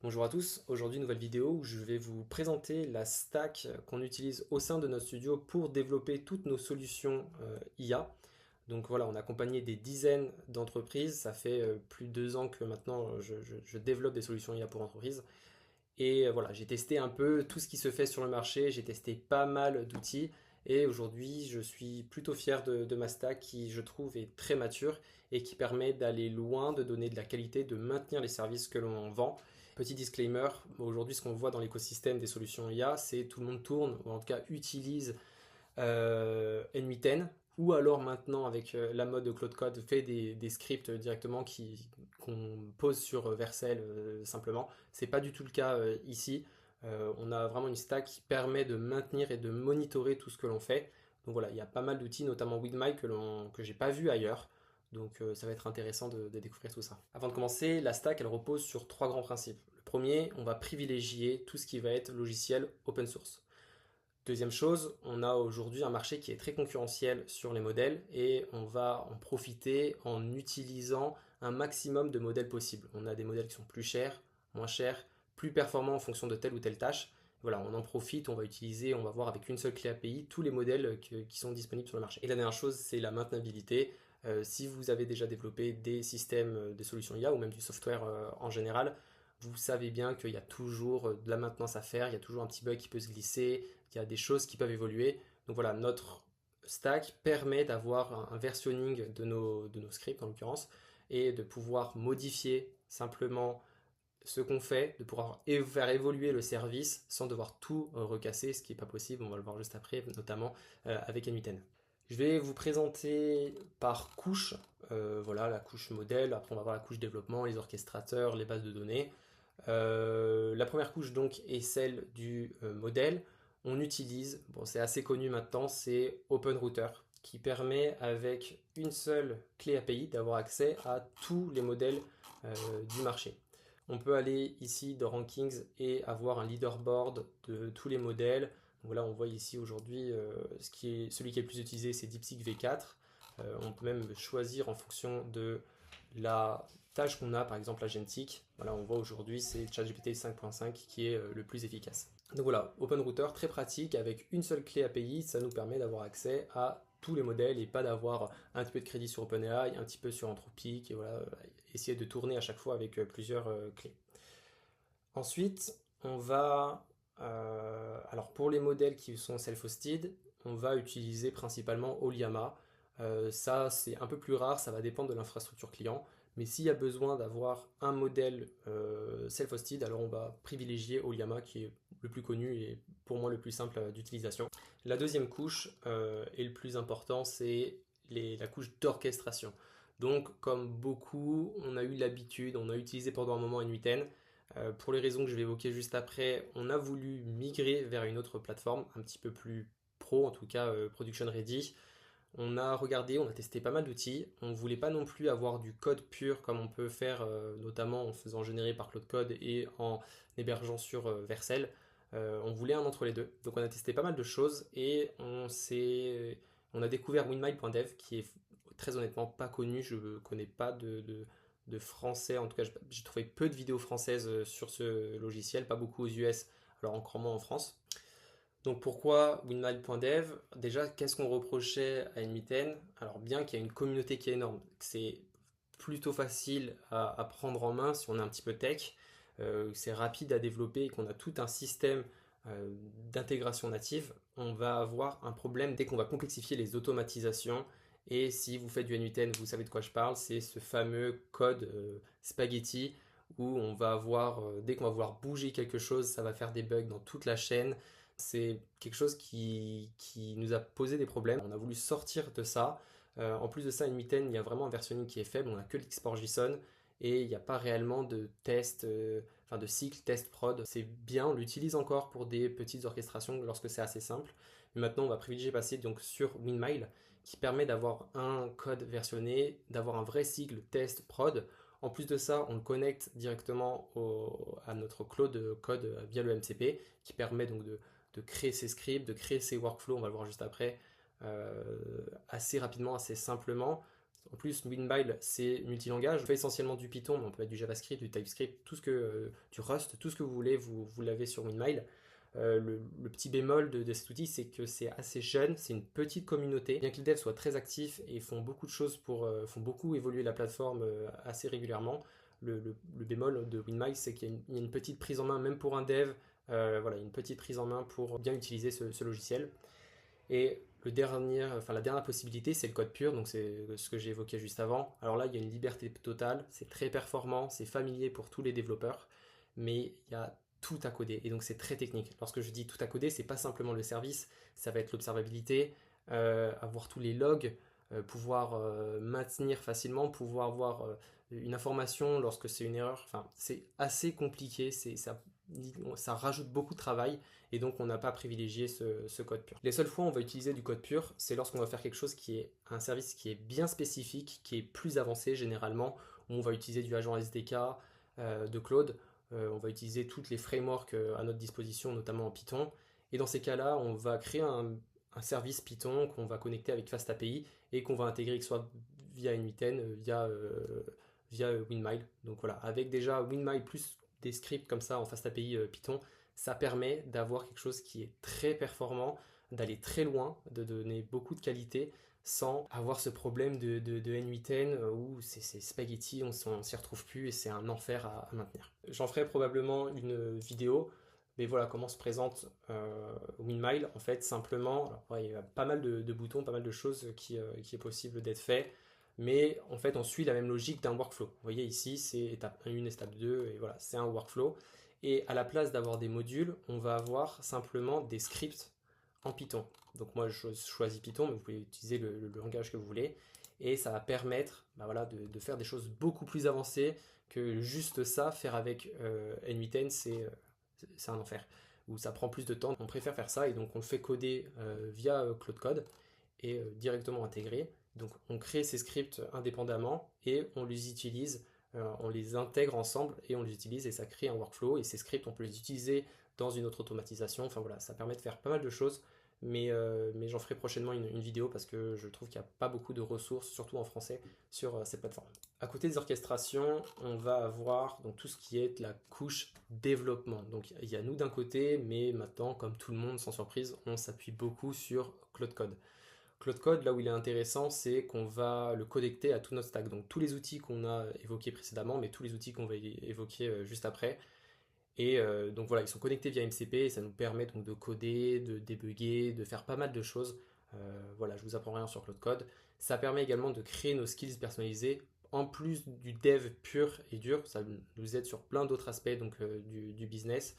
Bonjour à tous, aujourd'hui nouvelle vidéo où je vais vous présenter la stack qu'on utilise au sein de notre studio pour développer toutes nos solutions IA. Donc voilà, on a accompagné des dizaines d'entreprises, ça fait plus de 2 ans que maintenant je développe des solutions IA pour entreprises. Et voilà, j'ai testé un peu tout ce qui se fait sur le marché, j'ai testé pas mal d'outils et aujourd'hui je suis plutôt fier de ma stack qui je trouve est très mature et qui permet d'aller loin, de donner de la qualité, de maintenir les services que l'on vend. Petit disclaimer, aujourd'hui ce qu'on voit dans l'écosystème des solutions IA, c'est tout le monde tourne, ou en tout cas utilise NMITen, ou alors maintenant avec la mode Cloud Code fait des scripts directement qu'on pose sur Vercel simplement. C'est pas du tout le cas ici. On a vraiment une stack qui permet de maintenir et de monitorer tout ce que l'on fait. Donc voilà, il y a pas mal d'outils, notamment Widmy que j'ai pas vu ailleurs. Donc ça va être intéressant de découvrir tout ça. Avant de commencer, la stack elle repose sur trois grands principes. Le premier, on va privilégier tout ce qui va être logiciel open source. Deuxième chose, on a aujourd'hui un marché qui est très concurrentiel sur les modèles et on va en profiter en utilisant un maximum de modèles possibles. On a des modèles qui sont plus chers, moins chers, plus performants en fonction de telle ou telle tâche. Voilà, on en profite, on va utiliser, on va voir avec une seule clé API tous les modèles qui sont disponibles sur le marché. Et la dernière chose, c'est la maintenabilité. Si vous avez déjà développé des systèmes, des solutions IA ou même du software en général, vous savez bien qu'il y a toujours de la maintenance à faire, il y a toujours un petit bug qui peut se glisser, il y a des choses qui peuvent évoluer. Donc voilà, notre stack permet d'avoir un versionning de nos scripts en l'occurrence et de pouvoir modifier simplement ce qu'on fait, de pouvoir faire évoluer le service sans devoir tout recasser, ce qui n'est pas possible, on va le voir juste après, notamment avec NMITen. Je vais vous présenter par couche, voilà la couche modèle, après on va voir la couche développement, les orchestrateurs, les bases de données. La première couche donc est celle du modèle. On utilise, bon c'est assez connu maintenant, c'est OpenRouter qui permet avec une seule clé API d'avoir accès à tous les modèles du marché. On peut aller ici dans Rankings et avoir un leaderboard de tous les modèles. Donc là on voit ici aujourd'hui celui qui est le plus utilisé c'est DeepSeek V4. On peut même choisir en fonction de la tâche qu'on a, par exemple Agentic. Voilà, on voit aujourd'hui c'est ChatGPT 5.5 qui est le plus efficace. Donc voilà, OpenRouter très pratique avec une seule clé API, ça nous permet d'avoir accès à tous les modèles et pas d'avoir un petit peu de crédit sur OpenAI, un petit peu sur Anthropic et voilà, essayer de tourner à chaque fois avec plusieurs clés. Ensuite, on va, alors pour les modèles qui sont self-hosted, on va utiliser principalement Oliama. Ça, c'est un peu plus rare, ça va dépendre de l'infrastructure client. Mais s'il y a besoin d'avoir un modèle self-hosted, alors on va privilégier Oliama qui est le plus connu et pour moi le plus simple d'utilisation. La deuxième couche et le plus important, c'est la couche d'orchestration. Donc, comme beaucoup, on a eu l'habitude, on a utilisé pendant un moment N8N. Pour les raisons que je vais évoquer juste après, on a voulu migrer vers une autre plateforme, un petit peu plus pro, en tout cas production ready. On a regardé, on a testé pas mal d'outils. On ne voulait pas non plus avoir du code pur comme on peut faire, notamment en faisant générer par Cloud Code et en hébergeant sur Vercel. On voulait un entre les deux. Donc on a testé pas mal de choses et on a découvert winmile.dev qui est très honnêtement pas connu. Je ne connais pas de français. En tout cas, j'ai trouvé peu de vidéos françaises sur ce logiciel, pas beaucoup aux US, alors encore moins en France. Donc pourquoi winmile.dev? Déjà, qu'est-ce qu'on reprochait à NMITen? Alors bien qu'il y a une communauté qui est énorme, que c'est plutôt facile à prendre en main si on est un petit peu tech, c'est rapide à développer et qu'on a tout un système d'intégration native, on va avoir un problème dès qu'on va complexifier les automatisations. Et si vous faites du NMITen, vous savez de quoi je parle, c'est ce fameux code spaghetti où on va avoir, dès qu'on va vouloir bouger quelque chose, ça va faire des bugs dans toute la chaîne. C'est quelque chose qui nous a posé des problèmes. On a voulu sortir de ça. En plus de ça, NMITen, il y a vraiment un versionning qui est faible. On n'a que l'export JSON et il n'y a pas réellement de test, enfin de cycle test prod. C'est bien, on l'utilise encore pour des petites orchestrations lorsque c'est assez simple. Mais maintenant, on va privilégier passer donc sur WinMile qui permet d'avoir un code versionné, d'avoir un vrai cycle test prod. En plus de ça, on le connecte directement à notre cloud code via le MCP qui permet donc de créer ses scripts, de créer ses workflows, on va le voir juste après, assez rapidement, assez simplement. En plus, WinMile, c'est multilangage. On fait essentiellement du Python, mais on peut mettre du JavaScript, du TypeScript, tout ce que, du Rust, tout ce que vous voulez, vous l'avez sur WinMile. Le petit bémol de cet outil, c'est que c'est assez jeune, c'est une petite communauté. Bien que les devs soient très actifs et font beaucoup de choses font beaucoup évoluer la plateforme assez régulièrement, le bémol de WinMile, c'est qu'il y a une petite prise en main, même pour un dev, voilà, une petite prise en main pour bien utiliser ce logiciel. Et la dernière possibilité, c'est le code pur, donc c'est ce que j'ai évoqué juste avant. Alors là, il y a une liberté totale, c'est très performant, c'est familier pour tous les développeurs, mais il y a tout à coder, et donc c'est très technique. Lorsque je dis tout à coder, c'est pas simplement le service, ça va être l'observabilité, avoir tous les logs, pouvoir maintenir facilement, pouvoir avoir une information lorsque c'est une erreur. Enfin, c'est assez compliqué, ça rajoute beaucoup de travail, et donc on n'a pas privilégié ce code pur. Les seules fois où on va utiliser du code pur, c'est lorsqu'on va faire quelque chose qui est un service qui est bien spécifique, qui est plus avancé généralement, où on va utiliser du agent SDK de Claude, on va utiliser toutes les frameworks à notre disposition, notamment en Python, et dans ces cas-là, on va créer un service Python qu'on va connecter avec FastAPI et qu'on va intégrer soit via N8N, via WinMile. Donc voilà, avec déjà WinMile plus des scripts comme ça en FastAPI Python, ça permet d'avoir quelque chose qui est très performant, d'aller très loin, de donner beaucoup de qualité sans avoir ce problème de N8N où c'est spaghetti, on s'y retrouve plus et c'est un enfer à maintenir. J'en ferai probablement une vidéo, mais voilà comment se présente WinMile. En fait, simplement, alors, ouais, il y a pas mal de boutons, pas mal de choses qui est possible d'être fait, mais en fait, on suit la même logique d'un workflow. Vous voyez ici, c'est étape 1, étape 2, et voilà, c'est un workflow. Et à la place d'avoir des modules, on va avoir simplement des scripts en Python. Donc moi, je choisis Python, mais vous pouvez utiliser le langage que vous voulez. Et ça va permettre bah voilà, de faire des choses beaucoup plus avancées que juste ça. Faire avec N8N, c'est un enfer. Où ça prend plus de temps. On préfère faire ça et donc on le fait coder via Claude Code et directement intégré. Donc on crée ces scripts indépendamment et on les utilise, on les intègre ensemble et on les utilise et ça crée un workflow. Et ces scripts, on peut les utiliser dans une autre automatisation. Enfin voilà, ça permet de faire pas mal de choses. Mais j'en ferai prochainement une vidéo parce que je trouve qu'il n'y a pas beaucoup de ressources, surtout en français, sur cette plateforme. À côté des orchestrations, on va avoir donc tout ce qui est la couche développement. Donc il y a nous d'un côté, mais maintenant, comme tout le monde, sans surprise, on s'appuie beaucoup sur Claude Code. Claude Code, là où il est intéressant, c'est qu'on va le connecter à tout notre stack. Donc tous les outils qu'on a évoqués précédemment, mais tous les outils qu'on va évoquer juste après. Et donc voilà, ils sont connectés via MCP et ça nous permet donc de coder, de débugger, de faire pas mal de choses. Voilà, je vous apprends rien sur Claude Code. Ça permet également de créer nos skills personnalisés. En plus du dev pur et dur, ça nous aide sur plein d'autres aspects donc, du business.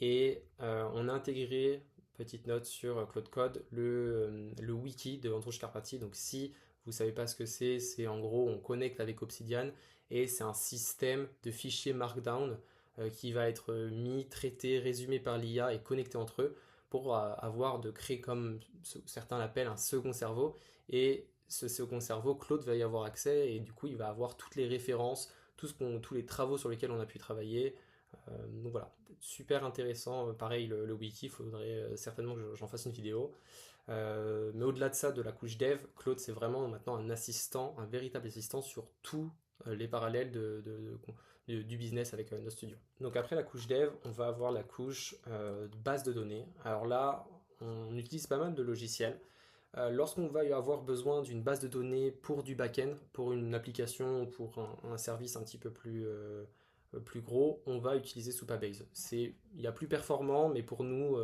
Et on a intégré, petite note sur Claude Code, le wiki de Androuche Karpathy. Donc si vous ne savez pas ce que c'est en gros on connecte avec Obsidian et c'est un système de fichiers Markdown qui va être mis, traité, résumé par l'IA et connecté entre eux pour créer comme certains l'appellent un second cerveau. Et ce second cerveau, Claude va y avoir accès et du coup il va avoir toutes les références, tous les travaux sur lesquels on a pu travailler. Donc voilà, super intéressant. Pareil, le wiki, il faudrait certainement que j'en fasse une vidéo. Mais au-delà de ça, de la couche dev, Claude, c'est vraiment maintenant un assistant, un véritable assistant sur tous les parallèles du business avec nos studios. Donc après la couche dev, on va avoir la couche de base de données. Alors là, on utilise pas mal de logiciels. Lorsqu'on va y avoir besoin d'une base de données pour du back-end, pour une application, pour un service un petit peu plus gros, on va utiliser Supabase. Il y a plus performant, mais pour nous,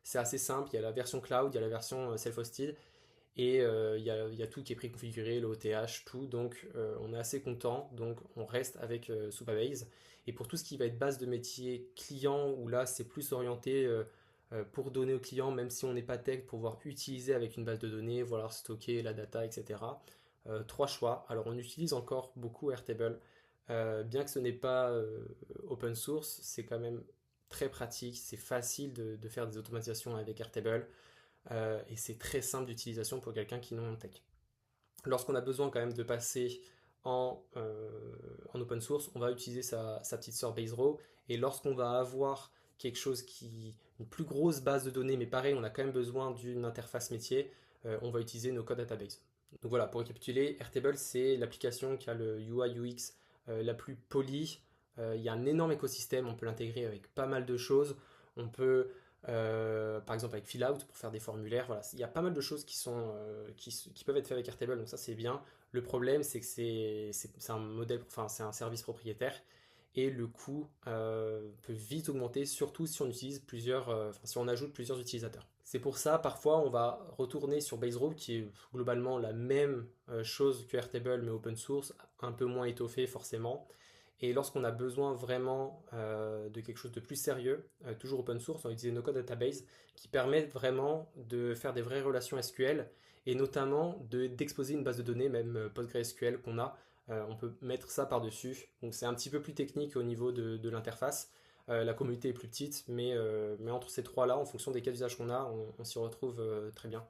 c'est assez simple. Il y a la version cloud, il y a la version self-hosted, et il y a tout qui est préconfiguré, le OTH, tout. Donc on est assez content. Donc on reste avec Supabase. Et pour tout ce qui va être base de métier client, où là c'est plus orienté pour donner au client, même si on n'est pas tech, pour pouvoir utiliser avec une base de données, voilà, stocker la data, etc. Trois choix. Alors on utilise encore beaucoup Airtable. Bien que ce n'est pas open source, c'est quand même très pratique, c'est facile de faire des automatisations avec Airtable et c'est très simple d'utilisation pour quelqu'un qui n'est en tech. Lorsqu'on a besoin quand même de passer en open source, on va utiliser sa petite sœur Baserow et lorsqu'on va avoir quelque chose une plus grosse base de données, mais pareil, on a quand même besoin d'une interface métier, on va utiliser nos codes database. Donc voilà, pour récapituler, Airtable, c'est l'application qui a le UI UX la plus polie. Il y a un énorme écosystème, on peut l'intégrer avec pas mal de choses. On peut, par exemple, avec Fillout pour faire des formulaires. Voilà, il y a pas mal de choses qui peuvent être faites avec Airtable, donc ça c'est bien. Le problème, c'est que c'est un modèle, enfin c'est un service propriétaire et le coût peut vite augmenter, surtout si on utilise si on ajoute plusieurs utilisateurs. C'est pour ça, parfois, on va retourner sur Baserope, qui est globalement la même chose que Airtable, mais open source, un peu moins étoffé forcément. Et lorsqu'on a besoin vraiment de quelque chose de plus sérieux, toujours open source, on va utiliser NoCode Database, qui permet vraiment de faire des vraies relations SQL, et notamment d'exposer une base de données, même PostgreSQL qu'on a. On peut mettre ça par-dessus. Donc c'est un petit peu plus technique au niveau de l'interface. La communauté est plus petite, mais entre ces trois-là, en fonction des cas d'usage qu'on a, on s'y retrouve très bien.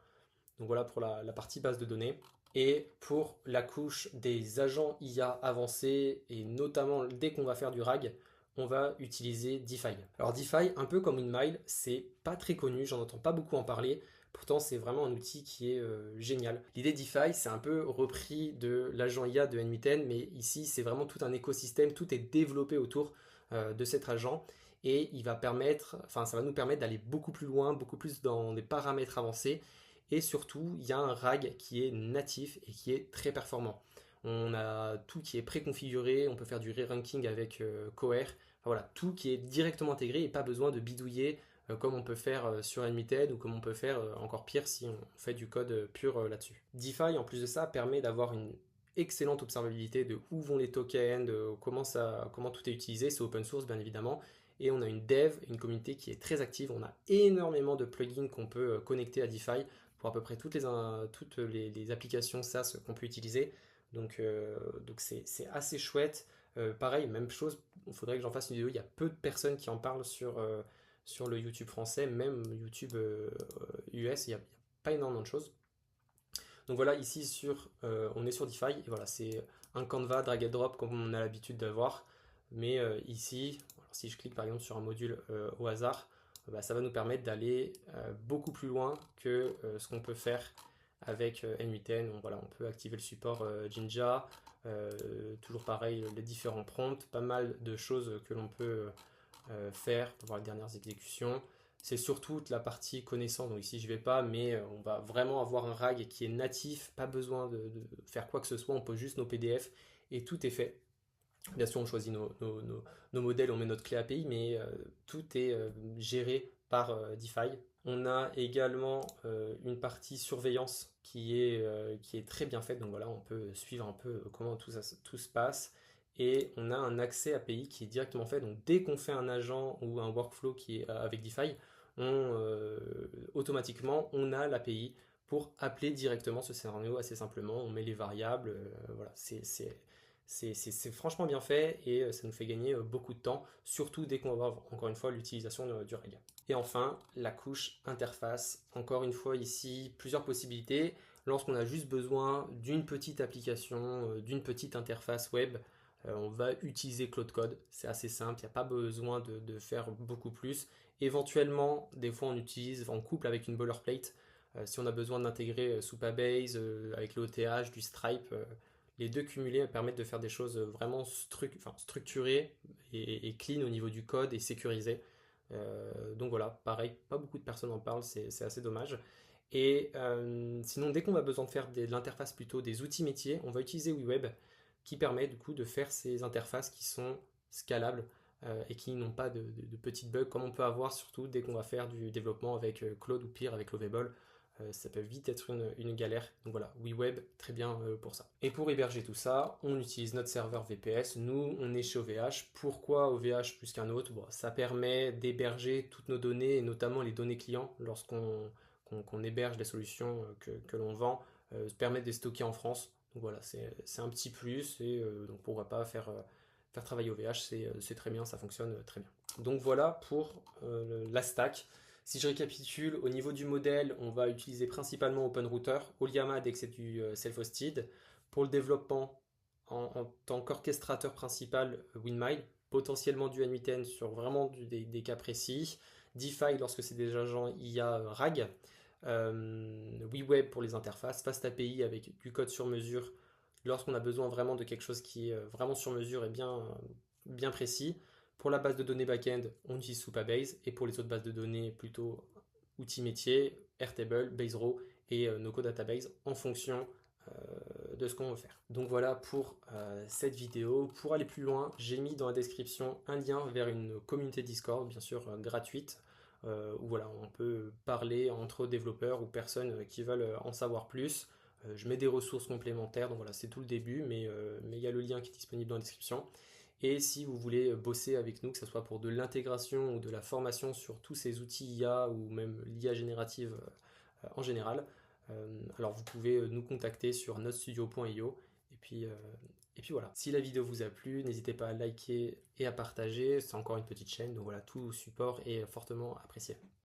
Donc voilà pour la partie base de données. Et pour la couche des agents IA avancés, et notamment dès qu'on va faire du RAG, on va utiliser DeFi. Alors DeFi, un peu comme InMail, c'est pas très connu, j'en entends pas beaucoup en parler. Pourtant, c'est vraiment un outil qui est génial. L'idée DeFi, c'est un peu repris de l'agent IA de NMITEN, mais ici, c'est vraiment tout un écosystème, tout est développé autour de cet agent. Et ça va nous permettre d'aller beaucoup plus loin, beaucoup plus dans des paramètres avancés. Et surtout, il y a un RAG qui est natif et qui est très performant. On a tout qui est préconfiguré, on peut faire du re-ranking avec Cohere. Enfin, voilà, tout qui est directement intégré et pas besoin de bidouiller comme on peut faire sur Unlimited ou comme on peut faire encore pire si on fait du code pur là-dessus. DeFi, en plus de ça, permet d'avoir une excellente observabilité de où vont les tokens, de comment tout est utilisé. C'est open source, bien évidemment. Et on a une dev, une communauté qui est très active. On a énormément de plugins qu'on peut connecter à DeFi pour à peu près toutes les applications SaaS qu'on peut utiliser. Donc c'est assez chouette. Pareil, même chose, il faudrait que j'en fasse une vidéo. Il y a peu de personnes qui en parlent sur le YouTube français, même YouTube US, il n'y a pas énormément de choses. Donc voilà, ici on est sur DeFi, et voilà, c'est un Canva drag and drop comme on a l'habitude d'avoir. Mais ici, alors si je clique par exemple sur un module au hasard, bah, ça va nous permettre d'aller beaucoup plus loin que ce qu'on peut faire avec N8N. Donc, voilà, on peut activer le support Jinja, toujours pareil, les différents prompts, pas mal de choses que l'on peut faire pour voir les dernières exécutions. C'est surtout la partie connaissance, donc ici je vais pas, mais on va vraiment avoir un RAG qui est natif, pas besoin de faire quoi que ce soit, on pose juste nos PDF et tout est fait. Bien sûr, on choisit nos modèles, on met notre clé API, mais tout est géré par DeFi. On a également une partie surveillance qui est très bien faite. Donc voilà, on peut suivre un peu comment tout se passe. Et on a un accès API qui est directement fait. Donc dès qu'on fait un agent ou un workflow qui est avec DeFi, automatiquement, on a l'API pour appeler directement ce scénario assez simplement. On met les variables. Voilà, c'est franchement bien fait et ça nous fait gagner beaucoup de temps, surtout dès qu'on va avoir encore une fois l'utilisation du RAG. Et enfin, la couche interface. Encore une fois ici, plusieurs possibilités. Lorsqu'on a juste besoin d'une petite application, d'une petite interface web, on va utiliser Claude Code. C'est assez simple, il n'y a pas besoin de faire beaucoup plus. Éventuellement, des fois on utilise en couple avec une boilerplate. Si on a besoin d'intégrer Supabase avec le OTH, du Stripe, les deux cumulés permettent de faire des choses vraiment structurées et clean au niveau du code et sécurisées. Donc voilà, pareil, pas beaucoup de personnes en parlent, c'est assez dommage. Et sinon, dès qu'on a besoin de faire de l'interface plutôt des outils métiers, on va utiliser WeWeb qui permet du coup de faire ces interfaces qui sont scalables et qui n'ont pas de petites bugs comme on peut avoir surtout dès qu'on va faire du développement avec Claude ou pire avec Lovable. Ça peut vite être une galère. Donc voilà, WeWeb, très bien pour ça. Et pour héberger tout ça, on utilise notre serveur VPS. Nous, on est chez OVH. Pourquoi OVH plus qu'un autre? Bon, ça permet d'héberger toutes nos données, et notamment les données clients, lorsqu'on héberge les solutions que l'on vend, permet de les stocker en France. Donc voilà, c'est un petit plus, et donc pourquoi pas faire travailler OVH, c'est très bien, ça fonctionne très bien. Donc voilà pour la stack. Si je récapitule, au niveau du modèle, on va utiliser principalement OpenRouter, Oliama dès que c'est du self-hosted. Pour le développement, en tant qu'orchestrateur principal, WinMile, potentiellement du N8N sur vraiment des cas précis. DeFi lorsque c'est des agents IA RAG. WeWeb pour les interfaces, FastAPI avec du code sur mesure lorsqu'on a besoin vraiment de quelque chose qui est vraiment sur mesure et bien précis. Pour la base de données backend, on utilise Supabase, et pour les autres bases de données plutôt outils métiers, Airtable, Baserow et NoCo Database en fonction de ce qu'on veut faire. Donc voilà pour cette vidéo. Pour aller plus loin, j'ai mis dans la description un lien vers une communauté Discord, bien sûr gratuite, où voilà, on peut parler entre développeurs ou personnes qui veulent en savoir plus. Je mets des ressources complémentaires, donc voilà, c'est tout le début, mais il y a le lien qui est disponible dans la description. Et si vous voulez bosser avec nous, que ce soit pour de l'intégration ou de la formation sur tous ces outils IA ou même l'IA générative en général, alors vous pouvez nous contacter sur nodestudio.io. Et puis voilà, si la vidéo vous a plu, n'hésitez pas à liker et à partager. C'est encore une petite chaîne, donc voilà, tout support est fortement apprécié.